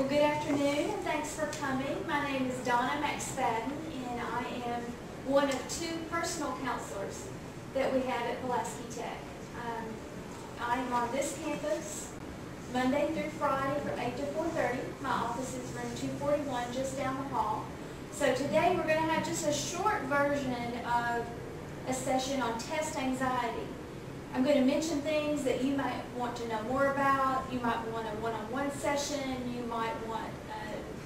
Well, good afternoon and thanks for coming. My name is Donna McSpadden and I am one of two personal counselors that we have at Pulaski Tech. I am on this campus Monday through Friday from 8 to 4:30. My office is room 241 just down the hall. So today we're going to have just a short version of a session on test anxiety. I'm going to mention things that you might want to know more about. You might want a one-on-one session. You might want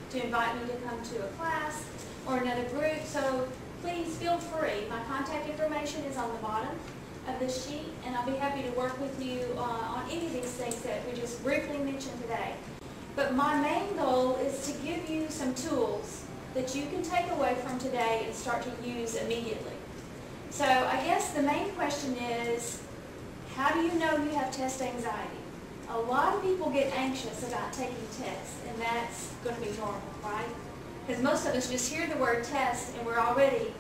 to invite me to come to a class or another group. So please feel free. My contact information is on the bottom of the sheet, and I'll be happy to work with you on any of these things that we just briefly mentioned today. But my main goal is to give you some tools that you can take away from today and start to use immediately. So I guess the main question is, how do you know you have test anxiety? A lot of people get anxious about taking tests, and that's going to be normal, right? Because most of us just hear the word test and we're already,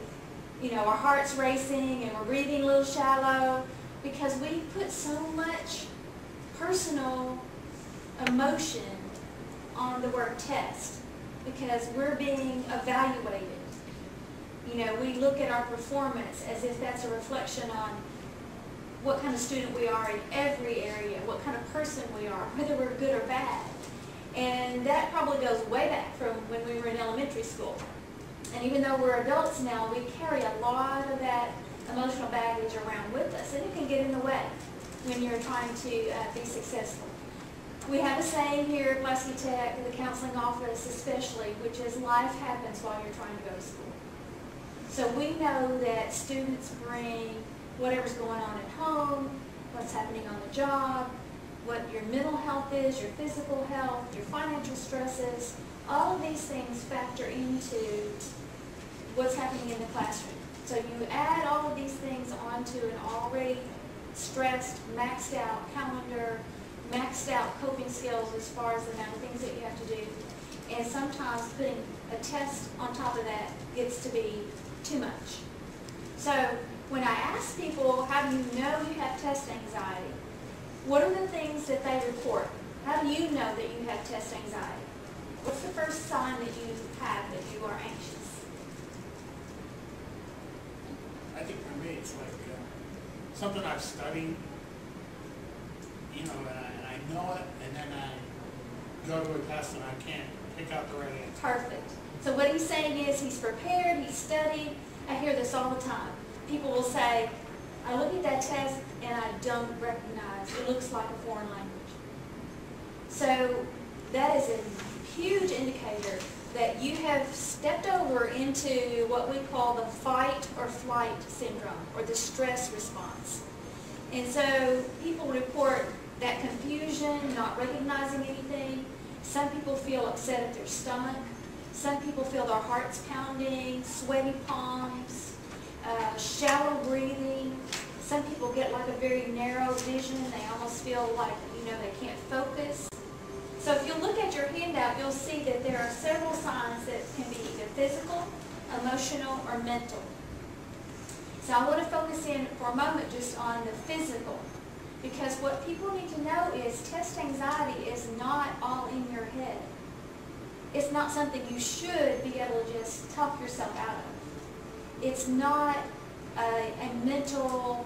our heart's racing and we're breathing a little shallow because we put so much personal emotion on the word test because we're being evaluated. We look at our performance as if that's a reflection on what kind of student we are in every area, what kind of person we are, whether we're good or bad. And that probably goes way back from when we were in elementary school. And even though we're adults now, we carry a lot of that emotional baggage around with us, and it can get in the way when you're trying to be successful. We have a saying here at Pulaski Tech, the counseling office especially, which is life happens while you're trying to go to school. So we know that students bring whatever's going on at home, what's happening on the job, what your mental health is, your physical health, your financial stresses. All of these things factor into what's happening in the classroom. So you add all of these things onto an already stressed, maxed out calendar, maxed out coping skills as far as the amount of things that you have to do. And sometimes putting a test on top of that gets to be too much. So when I ask people, how do you know you have test anxiety? What are the things that they report? How do you know that you have test anxiety? What's the first sign that you have that you are anxious? I think for me it's like something I've studied, and I know it, and then I go to a test and I can't pick out the right answer. Perfect. So what he's saying is he's prepared, he's studied. I hear this all the time. People will say, I look at that test and I don't recognize. It looks like a foreign language. So that is a huge indicator that you have stepped over into what we call the fight or flight syndrome, or the stress response. And so people report that confusion, not recognizing anything. Some people feel upset at their stomach. Some people feel their hearts pounding, sweaty palms, shallow breathing. Some people get like a very narrow vision. They almost feel like, they can't focus. So if you look at your handout, you'll see that there are several signs that can be either physical, emotional, or mental. So I want to focus in for a moment just on the physical, because what people need to know is test anxiety is not all in your head. It's not something you should be able to just talk yourself out of. It's not a mental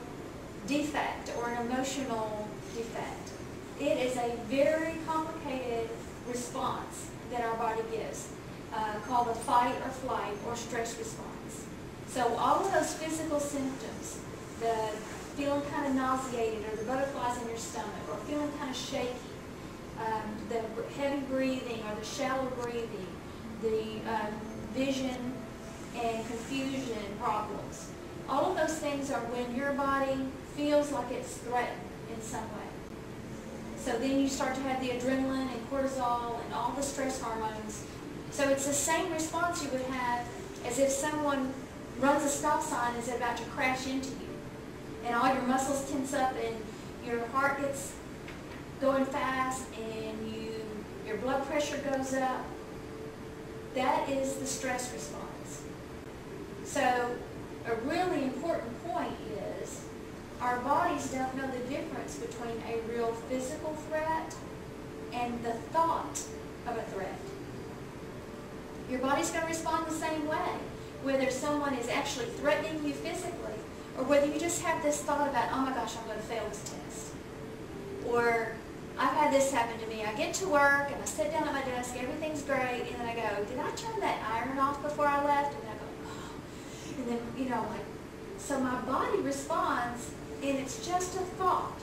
defect or an emotional defect. It is a very complicated response that our body gives, called the fight or flight or stress response. So all of those physical symptoms, the feeling kind of nauseated, or the butterflies in your stomach, or feeling kind of shaky, the heavy breathing or the shallow breathing, the vision and confusion problems. All of those things are when your body feels like it's threatened in some way. So then you start to have the adrenaline and cortisol and all the stress hormones. So it's the same response you would have as if someone runs a stop sign and is about to crash into you. And all your muscles tense up and your heart gets going fast and your blood pressure goes up. That is the stress response. So a really important point is our bodies don't know the difference between a real physical threat and the thought of a threat. Your body's going to respond the same way, whether someone is actually threatening you physically, or whether you just have this thought about, oh my gosh, I'm going to fail this test. Or, I've had this happen to me. I get to work and I sit down at my desk, everything's great, and then I go, did I turn that iron off before I left? And I go, oh. And then, you know, like, so my body responds, and it's just a thought.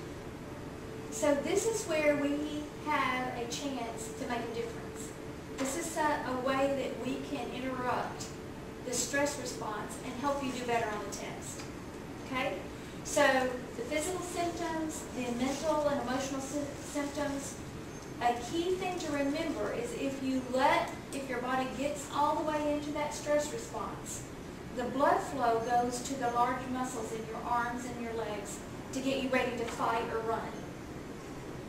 So this is where we have a chance to make a difference. This is a way that we can interrupt the stress response and help you do better on the test. Okay? So the physical symptoms, the mental and emotional symptoms, a key thing to remember is if your body gets all the way into that stress response, the blood flow goes to the large muscles in your arms and your legs to get you ready to fight or run.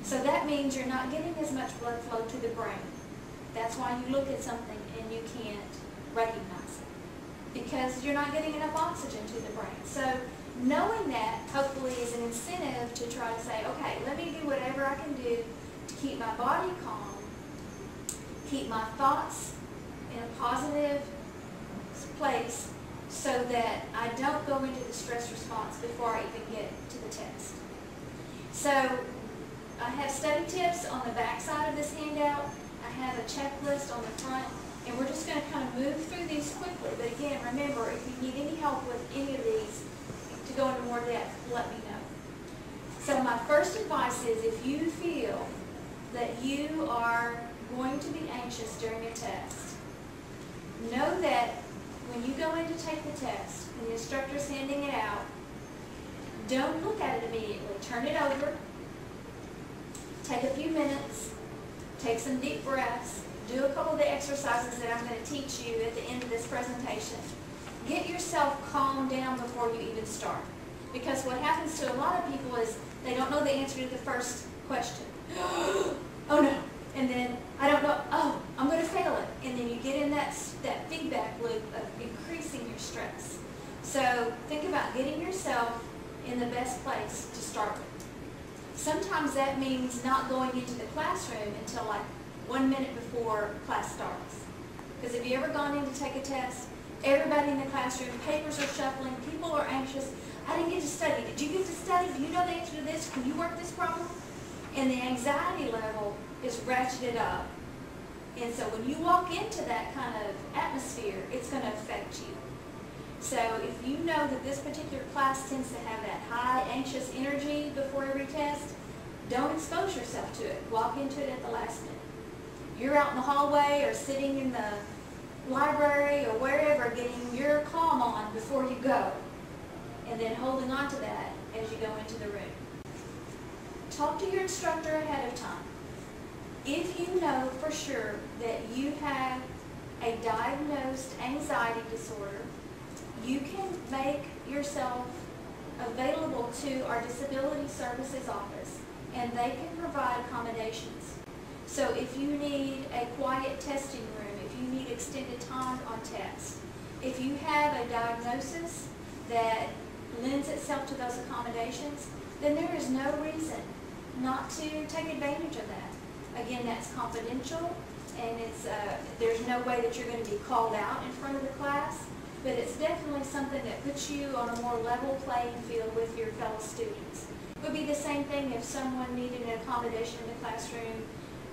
So that means you're not getting as much blood flow to the brain. That's why you look at something and you can't recognize it, because you're not getting enough oxygen to the brain. So knowing that hopefully is an incentive to try to say, okay, let me do whatever I can do to keep my body calm, keep my thoughts in a positive place so that I don't go into the stress response before I even get to the test. So I have study tips on the back side of this handout. I have a checklist on the front, and we're just going to kind of move through these quickly. But again, remember, if you need any help with any of these to go into more depth, let me know. So my first advice is if you feel that you are going to be anxious during a test, know that when you go in to take the test and the instructor's handing it out, don't look at it immediately. Turn it over. Take a few minutes. Take some deep breaths. Do a couple of the exercises that I'm going to teach you at the end of this presentation. Get yourself calmed down before you even start. Because what happens to a lot of people is they don't know the answer to the first question. Oh no. And then, I don't know, oh, I'm going to fail it. And then you get in that feedback loop of increasing your stress. So think about getting yourself in the best place to start with. Sometimes that means not going into the classroom until like 1 minute before class starts. Because have you ever gone in to take a test? Everybody in the classroom, papers are shuffling, people are anxious. I didn't get to study. Did you get to study? Do you know the answer to this? Can you work this problem? And the anxiety level is ratcheted up. And so when you walk into that kind of atmosphere, it's going to affect you. So if you know that this particular class tends to have that high anxious energy before every test, don't expose yourself to it. Walk into it at the last minute. You're out in the hallway or sitting in the library or wherever getting your calm on before you go, and then holding on to that as you go into the room. Talk to your instructor ahead of time. If you know for sure that you have a diagnosed anxiety disorder, you can make yourself available to our Disability Services office, and they can provide accommodations. So if you need a quiet testing room, if you need extended time on tests, if you have a diagnosis that lends itself to those accommodations, then there is no reason not to take advantage of that. Again, that's confidential, and there's no way that you're going to be called out in front of the class, but it's definitely something that puts you on a more level playing field with your fellow students. It would be the same thing if someone needed an accommodation in the classroom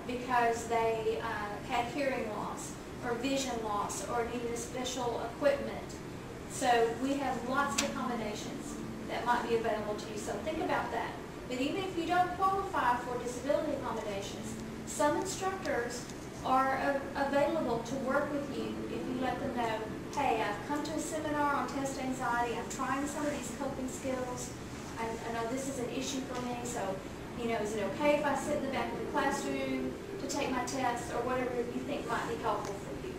because they had hearing loss or vision loss or needed special equipment. So we have lots of accommodations that might be available to you, so think about that. But even if you don't qualify for disability accommodations, some instructors are available to work with you if you let them know, hey, I've come to a seminar on test anxiety, I'm trying some of these coping skills, I know this is an issue for me, so, is it okay if I sit in the back of the classroom to take my tests, or whatever you think might be helpful for you.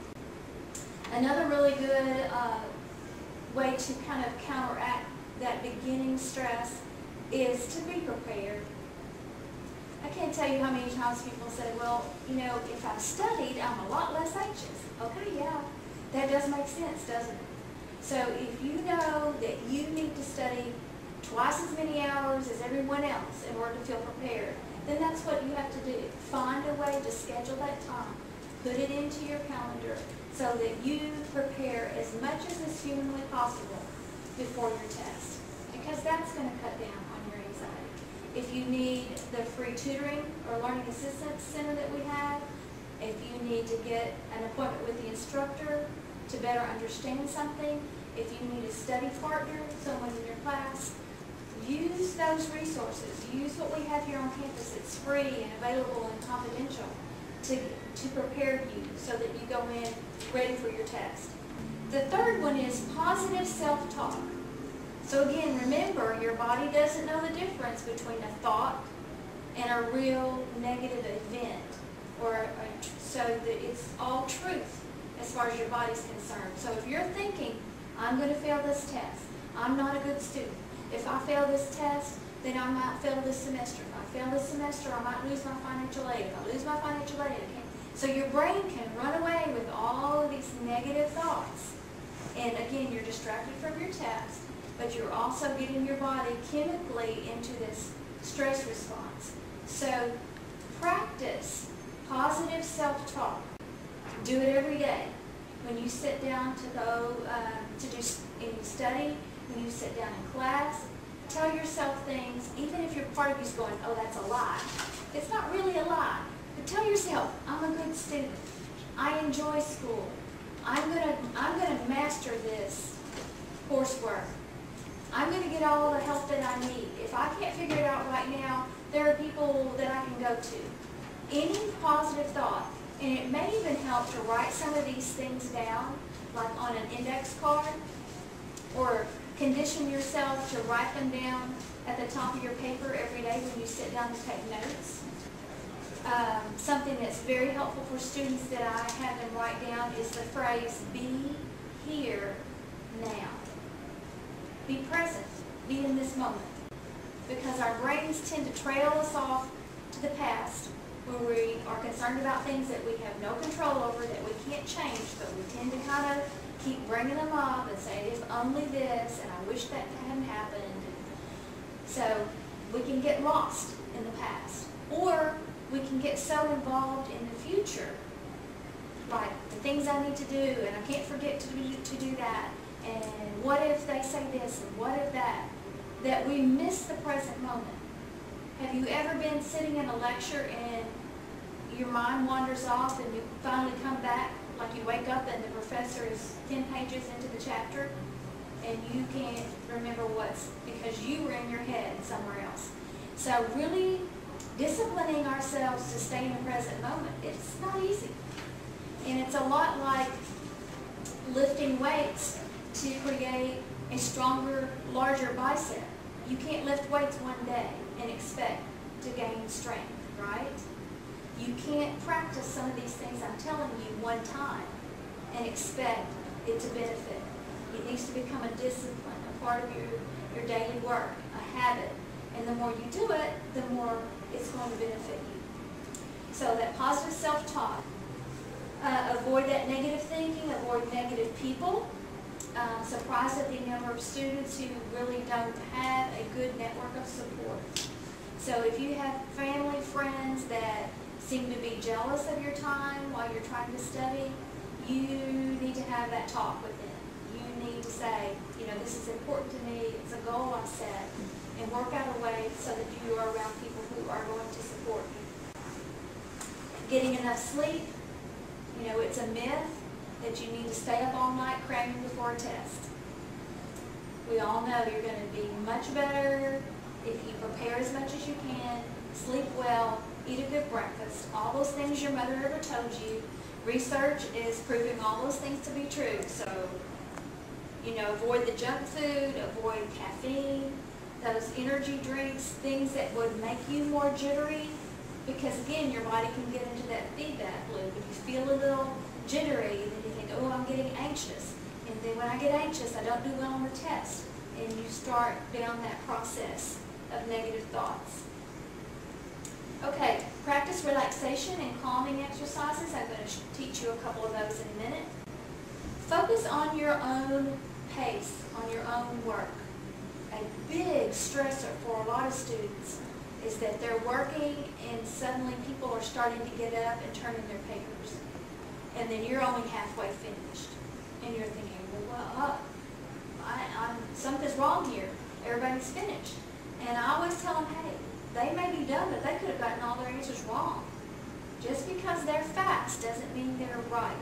Another really good way to kind of counteract that beginning stress is to be prepared. I can't tell you how many times people say, well, if I've studied, I'm a lot less anxious. Okay, yeah, that does make sense, doesn't it? So if you know that you need to study twice as many hours as everyone else in order to feel prepared, then that's what you have to do. Find a way to schedule that time Put it into your calendar so that you prepare as much as is humanly possible before your test, because that's going to cut down on your anxiety. If you need the free tutoring or learning assistance center that we have, if you need to get an appointment with the instructor to better understand something, if you need a study partner, someone in your class, use those resources. Use what we have here on campus. It's free and available and confidential to prepare you so that you go in ready for your test. The third one is positive self-talk. So again, remember, your body doesn't know the difference between a thought and a real negative event, so that it's all truth as far as your body's concerned. So if you're thinking, I'm going to fail this test, I'm not a good student, if I fail this test, then I might fail this semester. If I fail this semester, I might lose my financial aid. If I lose my financial aid, I can't. So your brain can run away with all of these negative thoughts. And again, you're distracted from your test, but you're also getting your body chemically into this stress response. So practice positive self-talk. Do it every day. When you sit down to go to do any study, when you sit down in class, tell yourself things, even if your part of you's going, oh, that's a lie. It's not really a lie. But tell yourself, I'm a good student. I enjoy school. I'm gonna master this coursework. I'm gonna get all the help that I need. If I can't figure it out right now, there are people that I can go to. Any positive thought, and it may even help to write some of these things down, like on an index card, or condition yourself to write them down at the top of your paper every day when you sit down to take notes. Something that's very helpful for students that I have them write down is the phrase, be here now. Be present. Be in this moment. Because our brains tend to trail us off to the past, where we are concerned about things that we have no control over, that we can't change, but we tend to kind of keep bringing them up and say, if only this, and I wish that hadn't happened. So we can get lost in the past. Or we can get so involved in the future, like the things I need to do, and I can't forget to do that, and what if they say this, and what if that we miss the present moment. Have you ever been sitting in a lecture and your mind wanders off and you finally come back, like you wake up and the professor is 10 pages into the chapter and you can't remember what's, because you were in your head somewhere else. So really disciplining ourselves to stay in the present moment, it's not easy. And it's a lot like lifting weights to create a stronger, larger bicep. You can't lift weights one day and expect to gain strength, right? You can't practice some of these things I'm telling you one time and expect it to benefit. It needs to become a discipline, a part of your daily work, a habit. And the more you do it, the more it's going to benefit you. So that positive self-talk. Avoid that negative thinking, avoid negative people. Surprised at the number of students who really don't have a good network of support. So if you have family, friends that seem to be jealous of your time while you're trying to study, you need to have that talk with them. You need to say, you know, this is important to me, it's a goal I set, and work out a way so that you are around people who are going to support you. Getting enough sleep, you know, it's a myth that you need to stay up all night cramming before a test. We all know you're going to be much better if you prepare as much as you can, sleep well, eat a good breakfast, all those things your mother ever told you. Research is proving all those things to be true. So, you know, avoid the junk food, avoid caffeine, those energy drinks, things that would make you more jittery, because again, your body can get into that feedback loop. If you feel a little jittery, then you think, oh, I'm getting anxious. And then when I get anxious, I don't do well on the test. And you start down that process of negative thoughts. Okay, practice relaxation and calming exercises. I'm going to teach you a couple of those in a minute. Focus on your own pace, on your own work. A big stressor for a lot of students is that they're working and suddenly people are starting to get up and turn in their papers. and then you're only halfway finished. And you're thinking, well, something's wrong here. Everybody's finished. And I always tell them, hey, they may be done, but they could have gotten all their answers wrong. Just because they're fast doesn't mean they're right.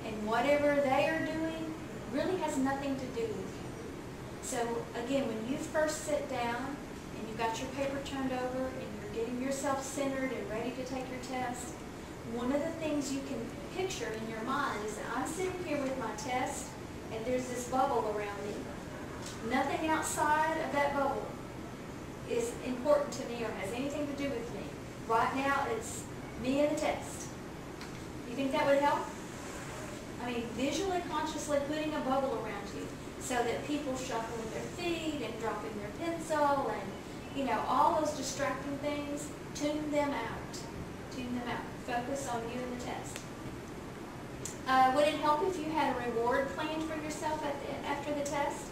And whatever they are doing really has nothing to do with you. So again, when you first sit down and you've got your paper turned over and you're getting yourself centered and ready to take your test, one of the things you can picture in your mind is that I'm sitting here with my test and there's this bubble around me. Nothing outside of that bubble is important to me or has anything to do with me. Right now, it's me and the test. You think that would help? I mean, visually, consciously putting a bubble around you so that people shuffling their feet and dropping their pencil and, you know, all those distracting things, tune them out. Tune them out. Focus on you and the test. Would it help if you had a reward planned for yourself after the test?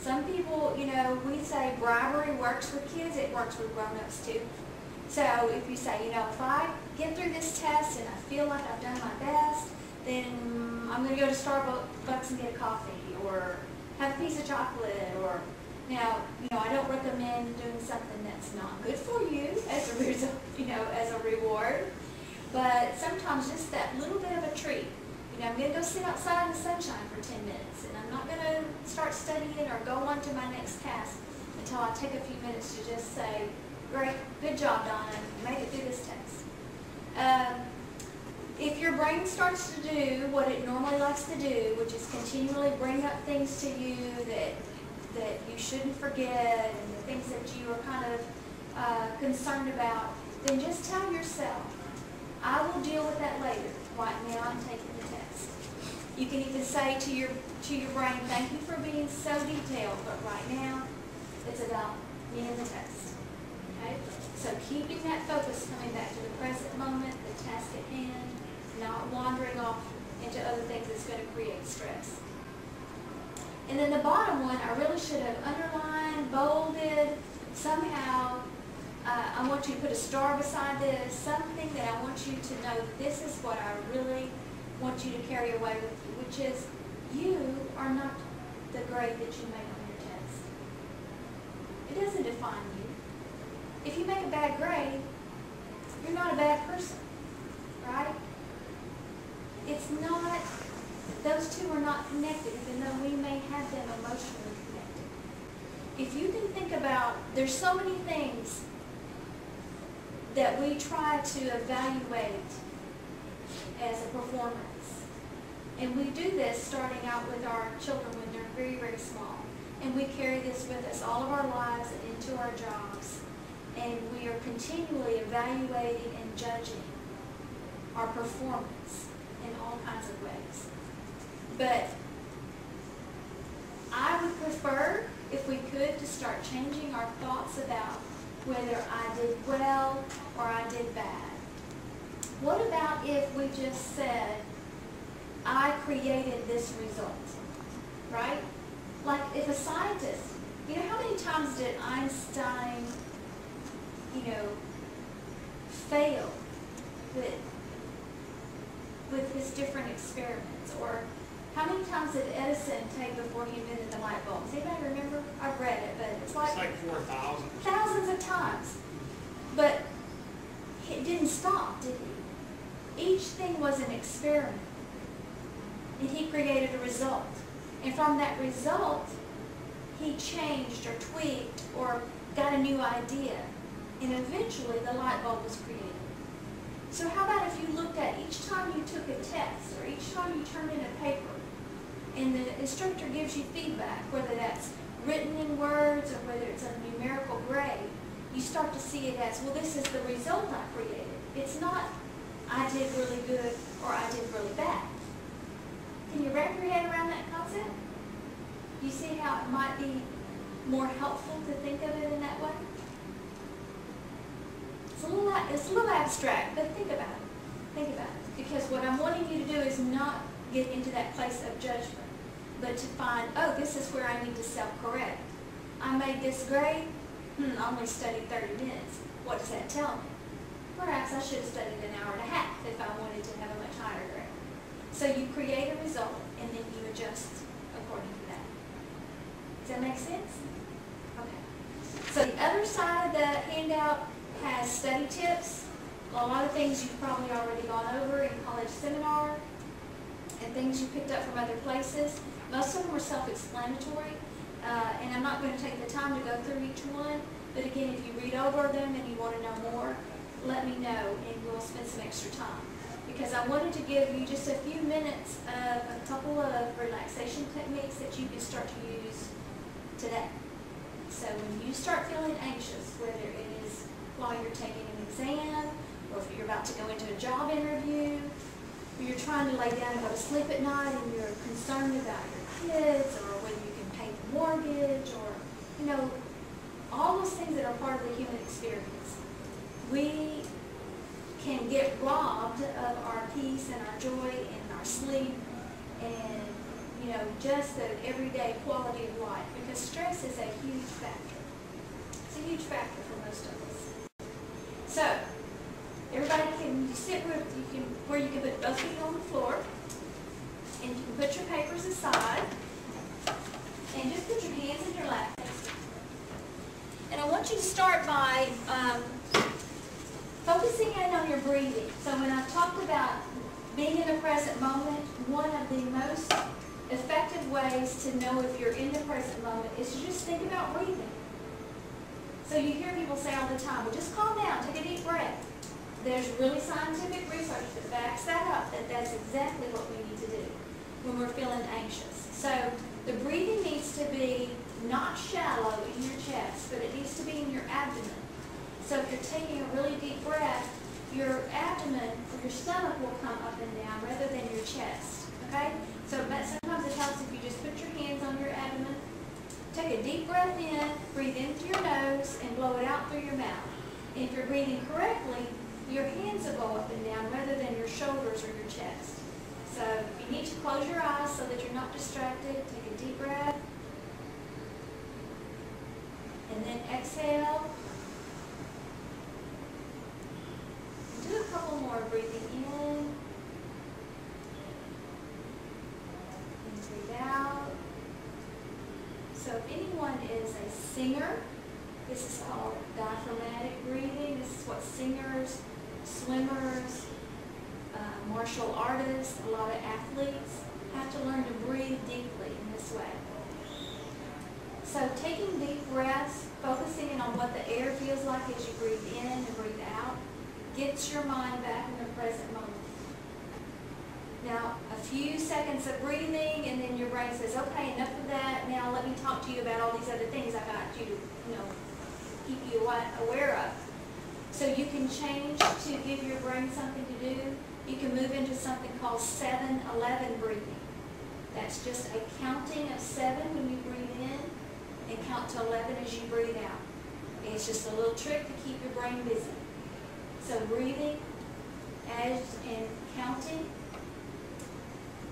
Some people, you know, we say bribery works with kids, it works with grown-ups too. So if you say, you know, if I get through this test and I feel like I've done my best, then I'm going to go to Starbucks and get a coffee or have a piece of chocolate. Or now, you know, I don't recommend doing something that's not good for you as a result, you know, as a reward. But sometimes just that little bit of a treat. You know, I'm going to go sit outside in the sunshine for 10 minutes, and I'm not going to start studying or go on to my next task until I take a few minutes to just say, great, good job, Donna, you made it through this test. If your brain starts to do what it normally likes to do, which is continually bring up things to you that you shouldn't forget and the things that you are kind of concerned about, then just tell yourself, I will deal with that later. Right now I'm taking the test. You can even say to your brain, thank you for being so detailed, but right now it's about me and the test. Okay? So keeping that focus, coming back to the present moment, the task at hand, not wandering off into other things that's going to create stress. And then the bottom one, I really should have underlined, bolded, somehow. I want you to put a star beside this, something that I want you to know that this is what I really want you to carry away with you, which is you are not the grade that you make on your test. It doesn't define you. If you make a bad grade, you're not a bad person, right? It's not, those two are not connected, even though we may have them emotionally connected. If you can think about, there's so many things that we try to evaluate as a performance. And we do this starting out with our children when they're very, very small. And we carry this with us all of our lives and into our jobs. And we are continually evaluating and judging our performance in all kinds of ways. But I would prefer, if we could, to start changing our thoughts about whether I did well or I did bad. What about if we just said, I created this result, right? Like if a scientist, you know, how many times did Einstein, you know, fail with his different experiments? Or how many times did Edison take before he invented the light bulb? Does anybody remember? I've read it, but it's like 4,000. Thousands of times. But it didn't stop, did he? Each thing was an experiment. And he created a result. And from that result, he changed or tweaked or got a new idea. And eventually the light bulb was created. So how about if you looked at each time you took a test or each time you turned in a paper and the instructor gives you feedback, whether that's written in words or whether it's a numerical grade, you start to see it as, well, this is the result I created. It's not, I did really good or I did really bad. Can you wrap your head around that concept? You see how it might be more helpful to think of it in that way? It's a little abstract, but think about it. Think about it. Because what I'm wanting you to do is not get into that place of judgment, but to find, oh, this is where I need to self-correct. I made this grade, I only studied 30 minutes. What does that tell me? perhaps I should have studied an hour and a half if I wanted to have a much higher grade. So you create a result and then you adjust according to that. Does that make sense? Okay. So the other side of the handout has study tips. A lot of things you've probably already gone over in college seminar and things you picked up from other places. Most of them are self-explanatory, and I'm not going to take the time to go through each one, but again, if you read over them and you want to know more, let me know and we'll spend some extra time. Because I wanted to give you just a few minutes of a couple of relaxation techniques that you can start to use today. So when you start feeling anxious, whether it is while you're taking an exam, or if you're about to go into a job interview, or you're trying to lay down and go to sleep at night and you're concerned about your kids, or whether you can pay the mortgage, or, you know, all those things that are part of the human experience. We can get robbed of our peace and our joy and our sleep and, you know, just the everyday quality of life, because stress is a huge factor. It's a huge factor for most of us. So, everybody can sit where you can put both feet on the floor, and you can put your papers aside, and just put your hands in your lap. And I want you to start by focusing in on your breathing. So when I've talked about being in the present moment, one of the most effective ways to know if you're in the present moment is to just think about breathing. So you hear people say all the time, well, just calm down, take a deep breath. There's really scientific research that backs that up, that that's exactly what we need to do when we're feeling anxious. So the breathing needs to be not shallow in your chest, but it needs to be in your abdomen. So if you're taking a really deep breath, your abdomen or your stomach will come up and down rather than your chest. Okay? So sometimes it helps if you just put your hands on your abdomen, take a deep breath in, breathe in through your nose, and blow it out through your mouth. And if you're breathing correctly, your hands will go up and down rather than your shoulders or your chest. So you need to close your eyes so that you're not distracted. Take a deep breath. And then exhale. Do a couple more, breathing in. And breathe out. So if anyone is a singer, this is called diaphragmatic breathing. This is what singers, swimmers, martial artists, a lot of athletes have to learn to breathe deeply in this way. So taking deep breaths, focusing in on what the air feels like as you breathe in and breathe out, gets your mind back in the present moment. Now, a few seconds of breathing, and then your brain says, okay, enough of that. Now let me talk to you about all these other things I got you to, keep you aware of. So you can change to give your brain something to do. You can move into something called 7-11 breathing. That's just a counting of 7 when you breathe in and count to 11 as you breathe out. It's just a little trick to keep your brain busy. So breathing and counting.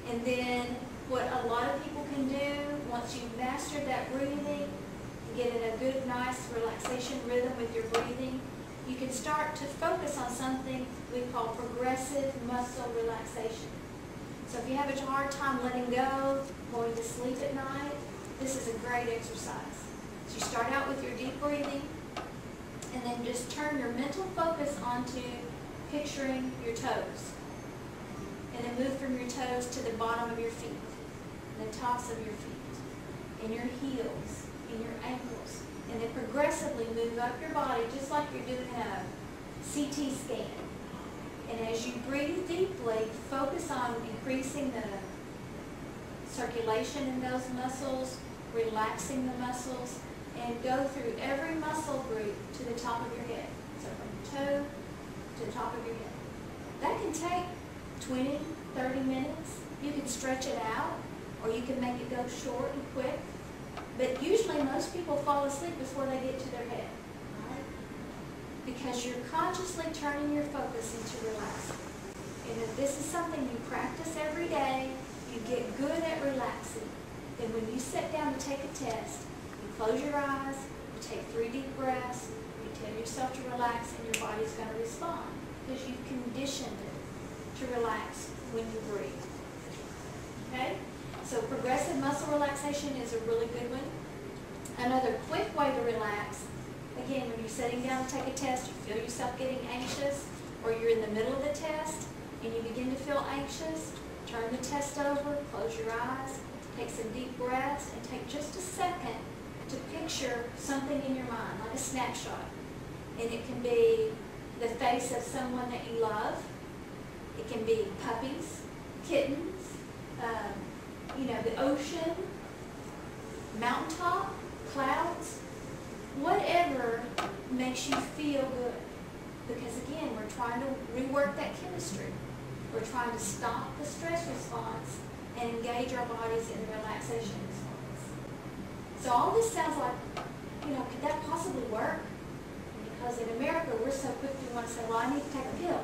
And then what a lot of people can do once you've mastered that breathing, get in a good, nice relaxation rhythm with your breathing, you can start to focus on something we call progressive muscle relaxation. So if you have a hard time letting go, going to sleep at night, this is a great exercise. So you start out with your deep breathing, and then just turn your mental focus onto picturing your toes. And then move from your toes to the bottom of your feet, the tops of your feet, and your heels, and your ankles. And then progressively move up your body just like you're doing a CT scan. And as you breathe deeply, focus on increasing the circulation in those muscles, relaxing the muscles, and go through every muscle group to the top of your head. So from your toe to the top of your head. That can take 20, 30 minutes. You can stretch it out, or you can make it go short and quick. But usually most people fall asleep before they get to their head, right? Because you're consciously turning your focus into relaxing. And if this is something you practice every day, you get good at relaxing. Then when you sit down to take a test, you close your eyes, you take 3 deep breaths, you tell yourself to relax, and your body's going to respond. because you've conditioned it to relax when you breathe. Okay? So progressive muscle relaxation is a really good one. Another quick way to relax, again, when you're sitting down to take a test, you feel yourself getting anxious, or you're in the middle of the test and you begin to feel anxious, turn the test over, close your eyes, take some deep breaths, and take just a second to picture something in your mind, like a snapshot. And it can be the face of someone that you love. It can be puppies, kittens, the ocean, mountaintop, clouds, whatever makes you feel good. Because again, we're trying to rework that chemistry. We're trying to stop the stress response and engage our bodies in the relaxation response. So all this sounds like, could that possibly work? Because in America, we're so quick to want to say, well, I need to take a pill.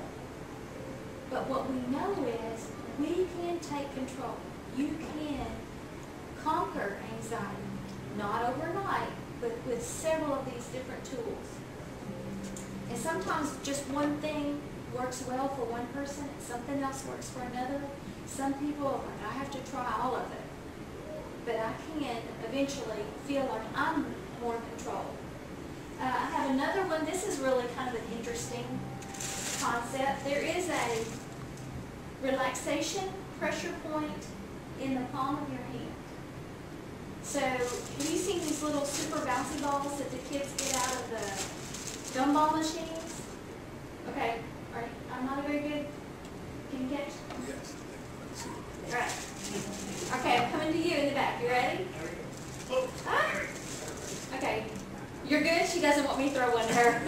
But what we know is we can take control. You can conquer anxiety, not overnight, but with several of these different tools. And sometimes just one thing works well for one person, and something else works for another. Some people are like, I have to try all of it. But I can eventually feel like I'm more in control. I have another one. This is really kind of an interesting concept. There is a relaxation pressure point in the palm of your hand. So have you seen these little super bouncy balls that the kids get out of the gumball machines? Okay, all right. I'm not very good. Can you catch? Yes. All right. Okay, I'm coming to you in the back. You ready? Ah. Okay. You're good? She doesn't want me to throw one to her.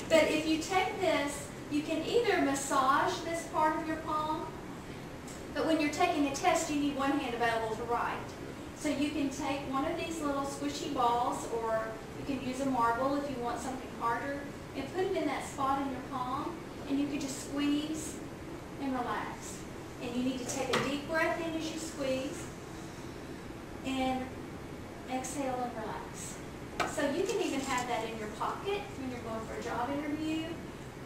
But if you take this, you can either massage this part of your palm, but when you're taking a test, you need one hand available to write. So you can take one of these little squishy balls, or you can use a marble if you want something harder, and put it in that spot in your palm, and you can just squeeze and relax. And you need to take a deep breath in as you squeeze, and exhale and relax. So you can even have that in your pocket when you're going for a job interview,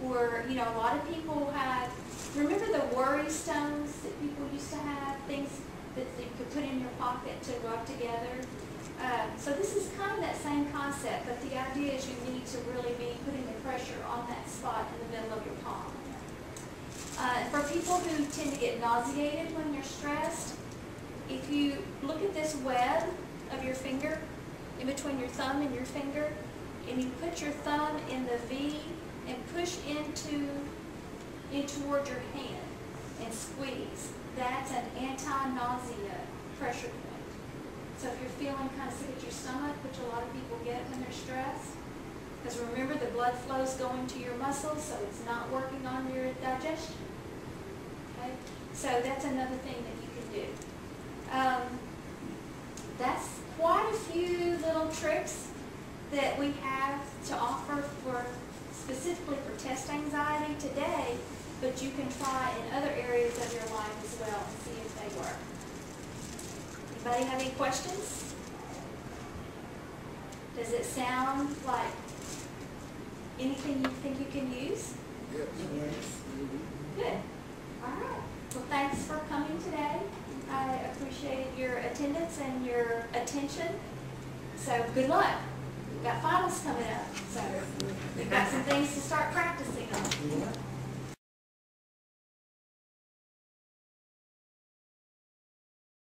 or, a lot of people have, remember the worry stones that people used to have, things that you could put in your pocket to rub together. So this is kind of that same concept, but the idea is you need to really be putting the pressure on that spot in the middle of your palm. For people who tend to get nauseated when you're stressed, if you look at this web of your finger, in between your thumb and your finger, and you put your thumb in the V and push in toward your hand and squeeze. That's an anti-nausea pressure point. So if you're feeling kind of sick at your stomach, which a lot of people get when they're stressed, because remember the blood flow is going to your muscles, so it's not working on your digestion. Okay? So that's another thing that you can do. That's quite a few little tricks that we have to offer for specifically for test anxiety today, but you can try in other areas of your life as well and see if they work. Anybody have any questions? Does it sound like anything you think you can use? Yes. Good. All right. Well, thanks for coming today. I appreciated your attendance and your attention. So good luck. We've got finals coming up. So we've got